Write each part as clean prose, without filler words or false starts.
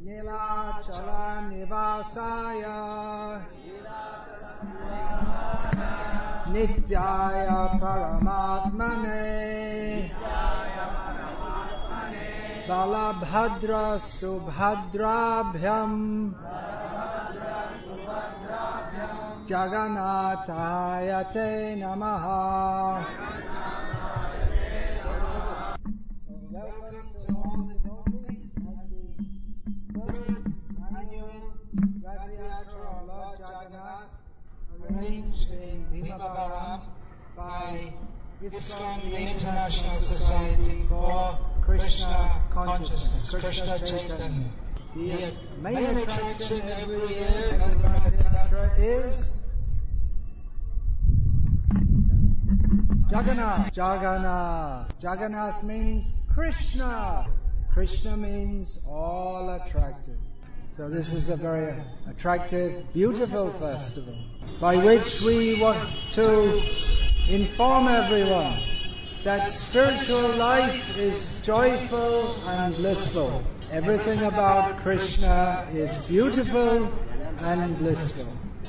Nilachala Nivasaya Nityaya Paramatmane Balabhadra Subhadrabhyam Jagannataya Te Namaha. Welcome to all the devotees at the third annual Ratha yatra of Lord Jagannath, arranged in Bhimavaram by ISKCON, the International Society for Krishna Consciousness, Krishna Chaitanya. The main attraction every year at the Ratha yatra is Jagannath. Jagannath means Krishna. Krishna means all attractive. So this is a very attractive, beautiful festival by which we want to inform everyone that spiritual life is joyful and blissful. Everything about Krishna is beautiful and blissful,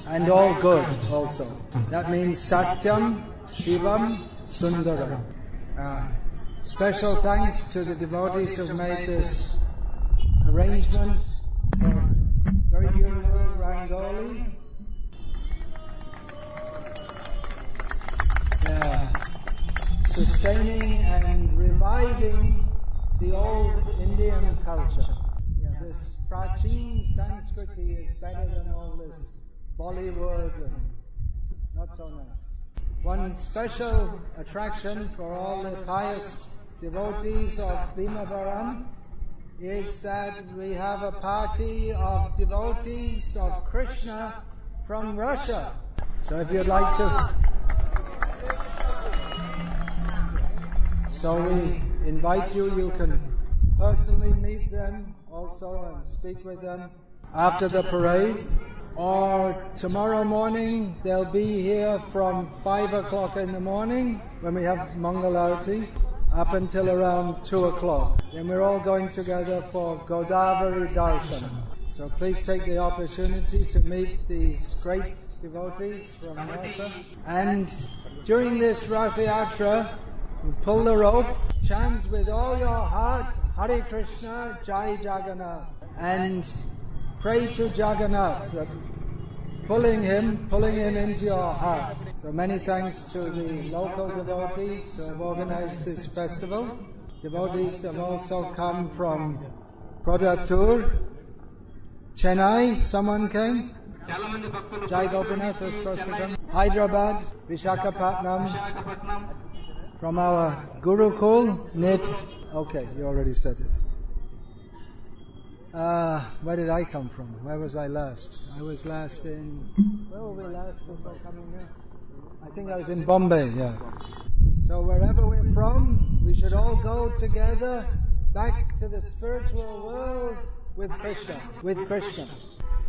and all good also. That means Satyam, Shivam, Sundaram. Special thanks to the devotees who made this arrangement for very beautiful Rangoli. Sustaining and reviving the old Indian culture. This Prachin Sanskriti is better than all this Bollywood and not so nice. One special attraction for all the pious devotees of Bhimavaram is that we have a party of devotees of Krishna from Russia. So if you'd like to... So we invite you, you can personally meet them also and speak with them after the parade. Or tomorrow morning, they'll be here from 5 o'clock in the morning when we have Mangalarti up until around 2 o'clock. Then we're all going together for Godavari Darshan. So please take the opportunity to meet these great devotees from Russia. And during this Ratha yatra, you pull the rope, chant with all your heart, Hare Krishna, Jai Jagannath, and pray to Jagannath, that pulling him into your heart. So many thanks to the local devotees who have organized this festival. Devotees have also come from Prodhatur, Chennai, someone came? Jai Gopinath was supposed to come. Hyderabad, Vishakhapatnam, from our Gurukul, okay, you already said it. Where did I come from? Where was I last? I was last in... Where were we last before coming here? I think I was in Bombay, yeah. So wherever we're from, we should all go together back to the spiritual world with Krishna.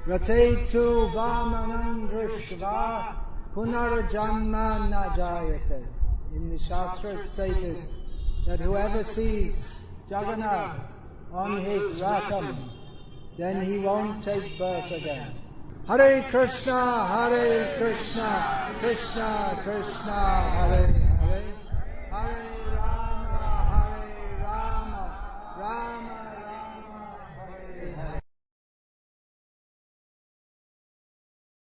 Ratetu vamanam drishva punarjanma najayate. In the Shastra it's stated that whoever sees Jagannath on his Ratham, then he won't take birth again. Hare Krishna, Krishna Krishna, Hare Hare, Hare